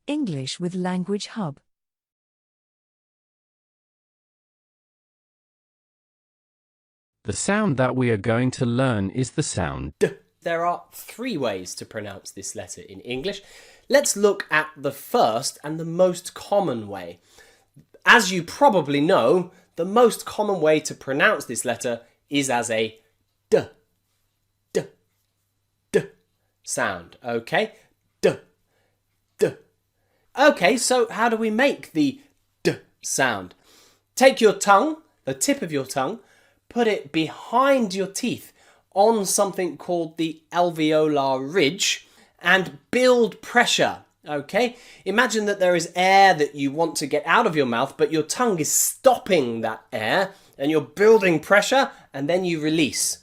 English with Language Hub. The sound that we are going to learn is the sound D. There are 3 ways to pronounce this letter in English. Let's look at the first and the most common way. As you probably know, the most common way to pronounce this letter is as a D, D, D sound, okay? D, D. Okay, so how do we make the D sound? Take your tongue, the tip of your tongue, put it behind your teeth on something called the alveolar ridge and build pressure, okay? Imagine that there is air that you want to get out of your mouth, but your tongue is stopping that air and you're building pressure and then you release.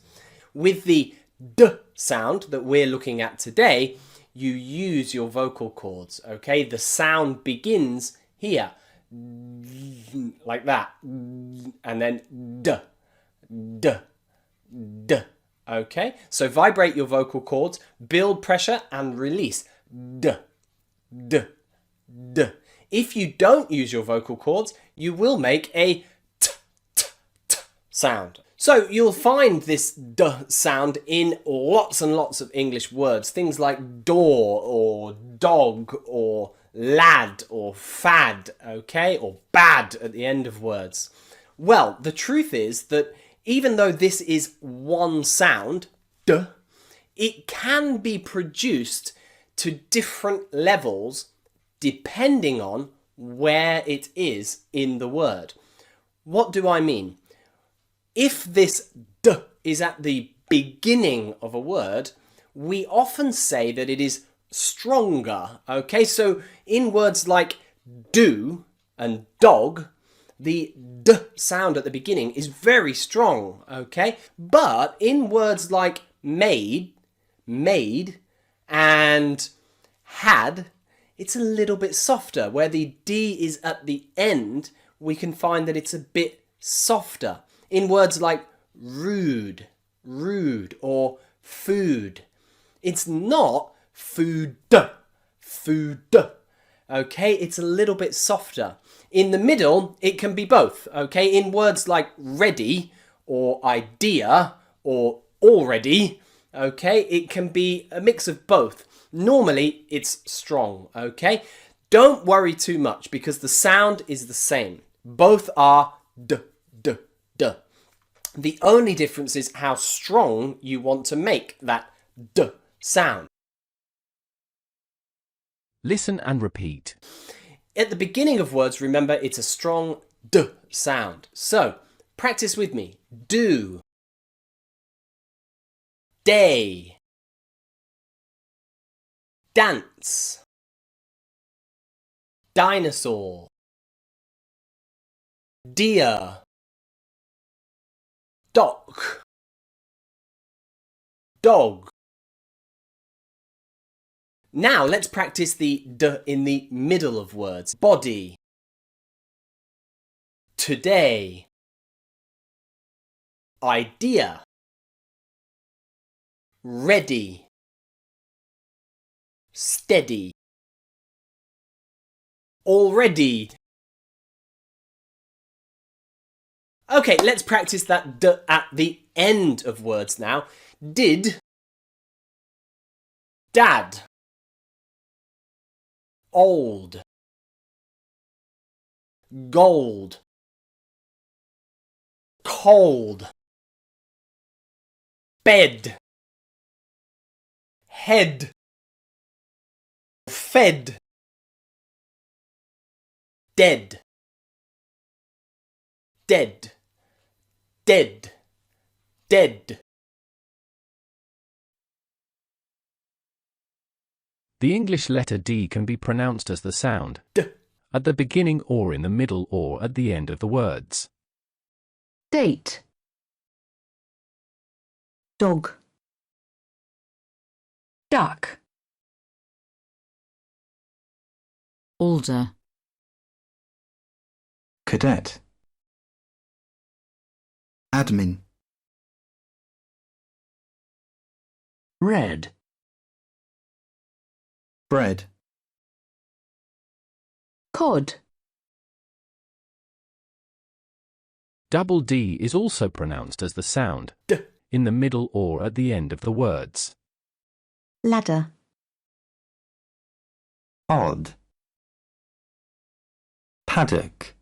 With the D sound that we're looking at today, you use your vocal cords, okay? The sound begins here, like that, and then D, D, D. Okay, so vibrate your vocal cords, build pressure and release. D, D, D. If you don't use your vocal cords, you will make a t, t, t sound. So you'll find this D sound in lots and lots of English words. Things like door or dog or lad or fad, okay, or bad at the end of words. Well, the truth is that even though this is one sound, D, it can be produced to different levels depending on where it is in the word. What do I mean? If this D is at the beginning of a word, we often say that it is stronger, okay? So in words like do and dog, the D sound at the beginning is very strong, okay? But in words like made, and had, it's a little bit softer. Where the D is at the end, we can find that it's a bit softer. In words like rude, or food, it's not food, okay? It's a little bit softer. In the middle, it can be both, okay? In words like ready or idea or already, okay? It can be a mix of both. Normally, it's strong, okay? Don't worry too much because the sound is the same. Both are D, D, D. The only difference is how strong you want to make that D sound. Listen and repeat. At the beginning of words, remember, it's a strong D sound. So, practice with me. Do. Day. Dance. Dinosaur. Deer. Dock. Dog. Now let's practice the D in the middle of words. Body. Today. Idea. Ready. Steady. Already. Okay, let's practice that D at the end of words now. Did. Dad. Old. Gold. Cold. Bed. Head. Fed. Dead. Dead. Dead. Dead. The English letter D can be pronounced as the sound D. at the beginning or in the middle or at the end of the words. Date. Dog. Duck. Alder. Cadet. Admin. Red. Bread. Cod. Double D is also pronounced as the sound D. in the middle or at the end of the words. Ladder. Odd. Paddock.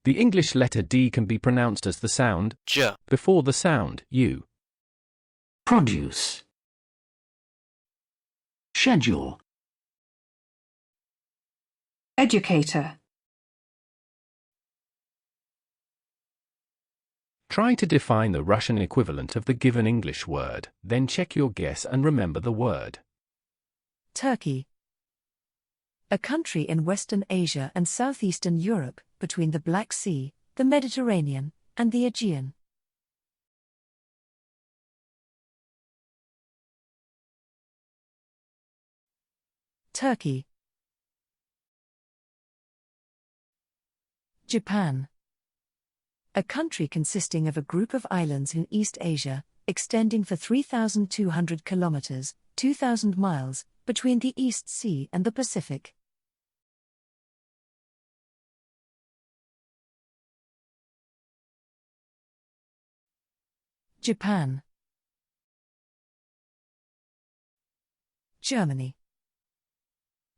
The English letter D can be pronounced as the sound J. before the sound U. Produce. Schedule. Educator. Try to define the Russian equivalent of the given English word, then check your guess and remember the word. Turkey. A country in Western Asia and Southeastern Europe, between the Black Sea, the Mediterranean, and the Aegean. Turkey. Japan. A country consisting of a group of islands in East Asia, extending for 3,200 kilometers, 2,000 miles, between the East Sea and the Pacific. Japan. Germany.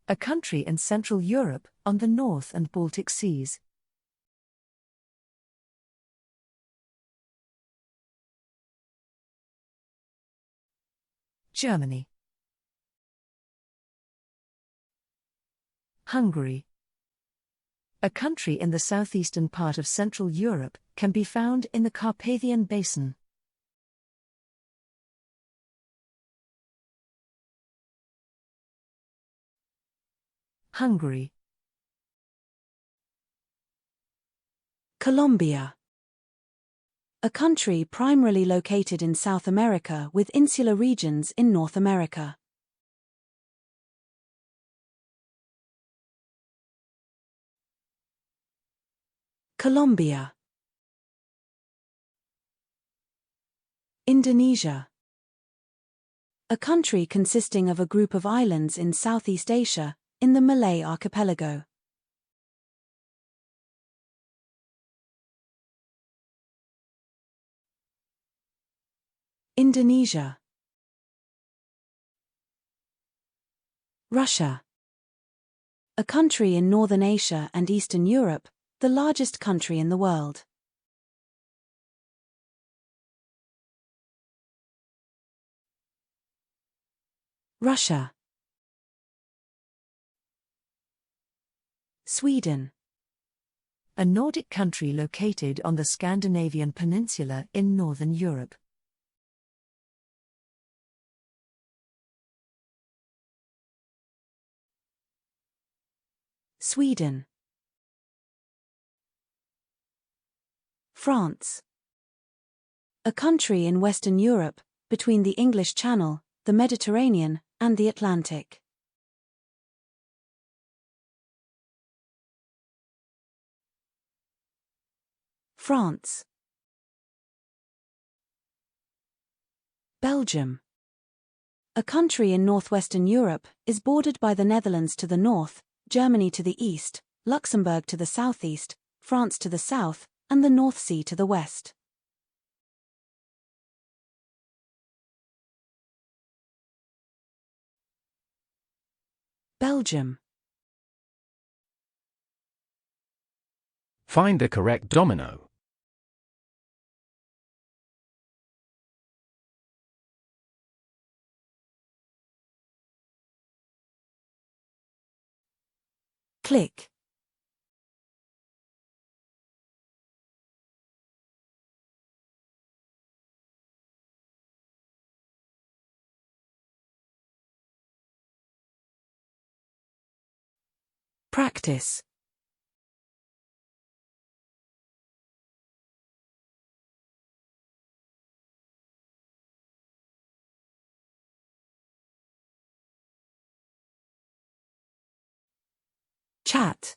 A country in Central Europe, on the North and Baltic Seas. Germany. Hungary. A country in the southeastern part of Central Europe, can be found in the Carpathian Basin. Hungary. Colombia. A country primarily located in South America with insular regions in North America. Colombia. Indonesia. A country consisting of a group of islands in Southeast Asia, in the Malay Archipelago. Indonesia. Russia. A country in Northern Asia and Eastern Europe, the largest country in the world. Russia. Sweden. A Nordic country located on the Scandinavian peninsula in Northern Europe. Sweden. France. A country in Western Europe, between the English Channel, the Mediterranean, and the Atlantic. France. Belgium. A country in northwestern Europe, is bordered by the Netherlands to the north, Germany to the east, Luxembourg to the southeast, France to the south, and the North Sea to the west. Belgium. Find the correct domino. Click. Practice. Chat.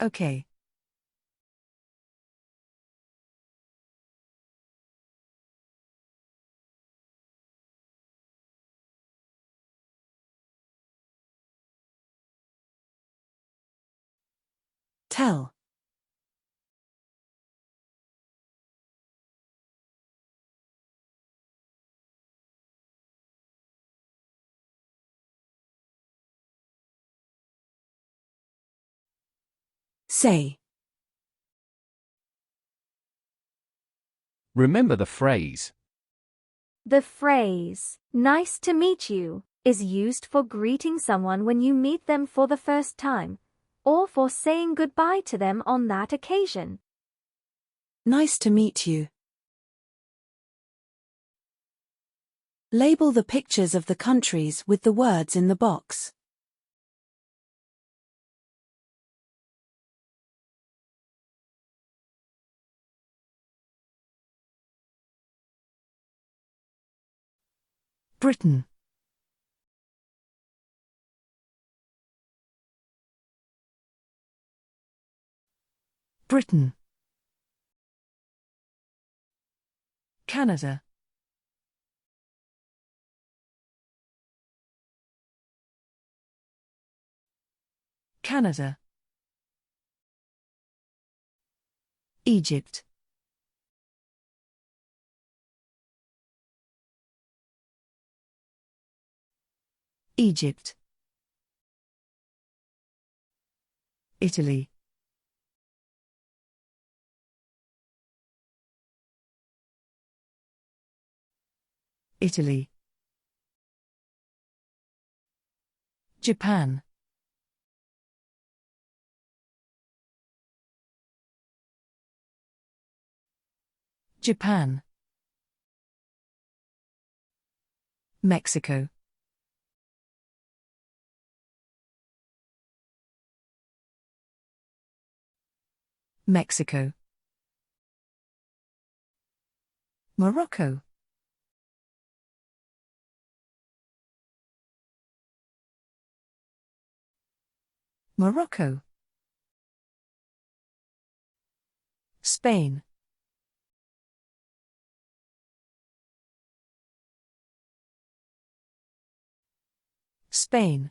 Okay. Tell. Say. Remember the phrase. The phrase, nice to meet you, is used for greeting someone when you meet them for the first time, or for saying goodbye to them on that occasion. Nice to meet you. Label the pictures of the countries with the words in the box. Britain. Britain. Canada. Canada. Egypt. Egypt. Italy. Italy. Japan. Japan. Mexico. Mexico. Morocco. Morocco. Spain. Spain.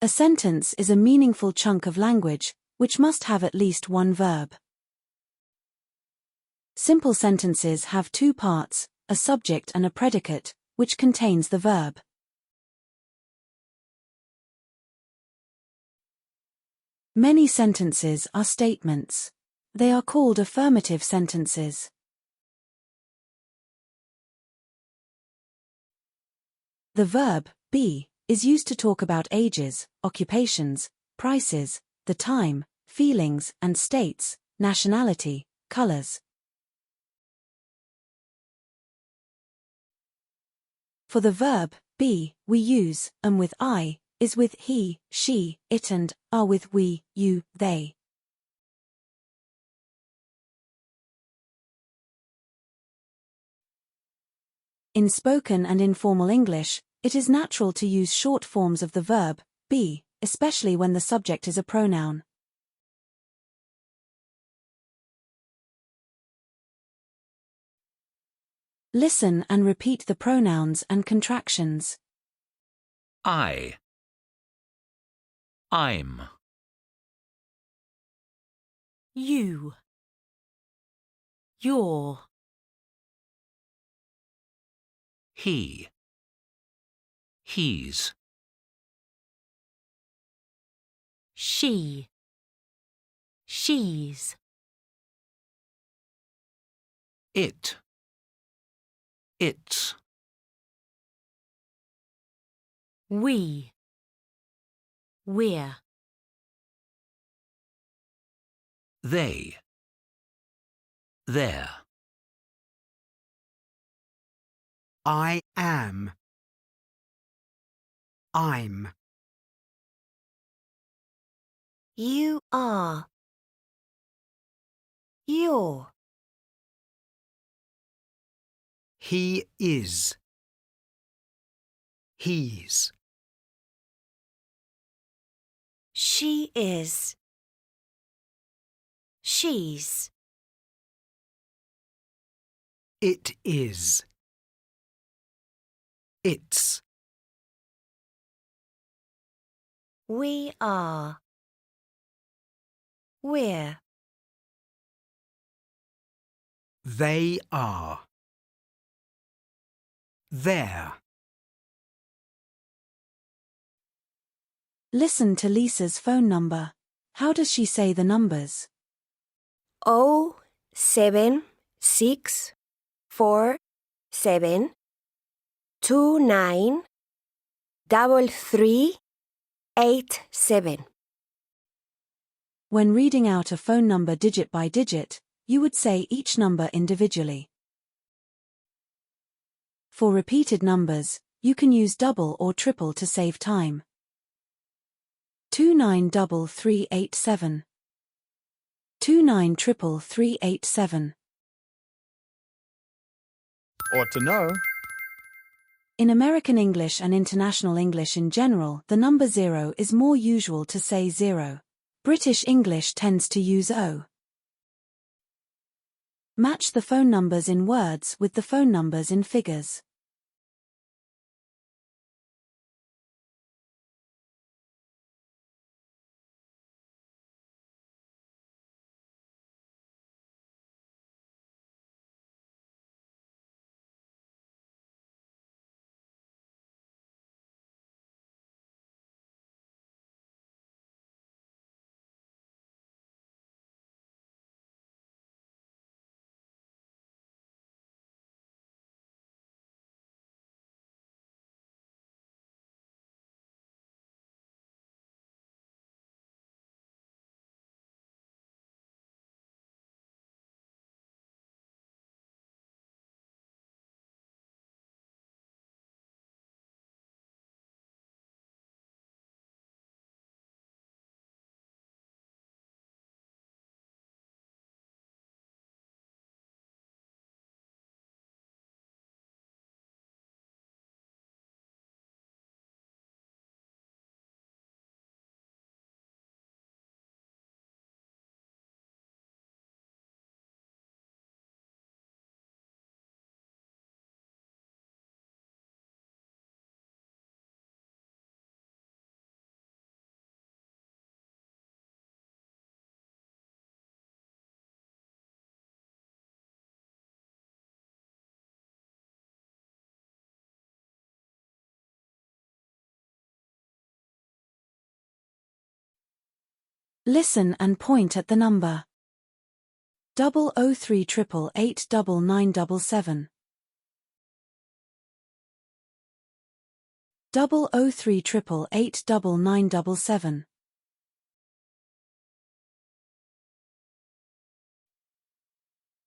A sentence is a meaningful chunk of language, which must have at least one verb. Simple sentences have two parts, a subject and a predicate, which contains the verb. Many sentences are statements. They are called affirmative sentences. The verb, be, is used to talk about ages, occupations, prices, the time, feelings and states, nationality, colors. For the verb, be, we use, am with I, is with he, she, it and, are with we, you, they. In spoken and informal English, it is natural to use short forms of the verb, be, especially when the subject is a pronoun. Listen and repeat the pronouns and contractions. I. I'm. You. Your. He. He's. She. She's. It. It's. We. We're. They. They're. I am. I'm. You are. You're. He is. He's. She is. She's. It is. It's. We are. We're. They are. There. Listen to Lisa's phone number. How does she say the numbers? 07647293387. When reading out a phone number digit by digit, you would say each number individually. For repeated numbers, you can use double or triple to save time. 293387. 293387. Ought to know. In American English and International English in general, the number 0 is more usual to say 0. British English tends to use O. Match the phone numbers in words with the phone numbers in figures. Listen and point at the number 003888977. 003888977.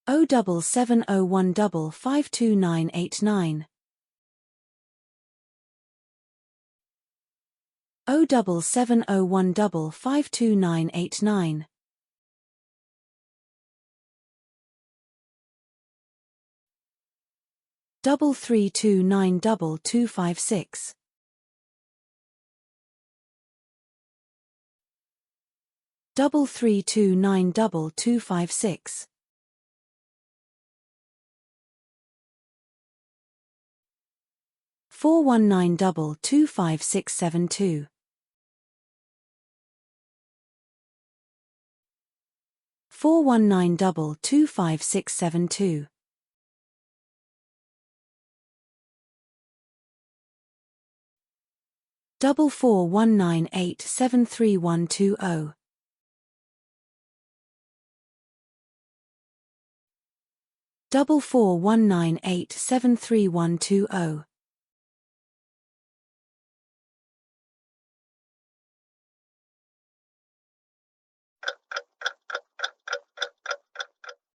07701552989. 07701552989. 33292256. 33292256. 41922672. 41922672. 4419873120. 4419873120.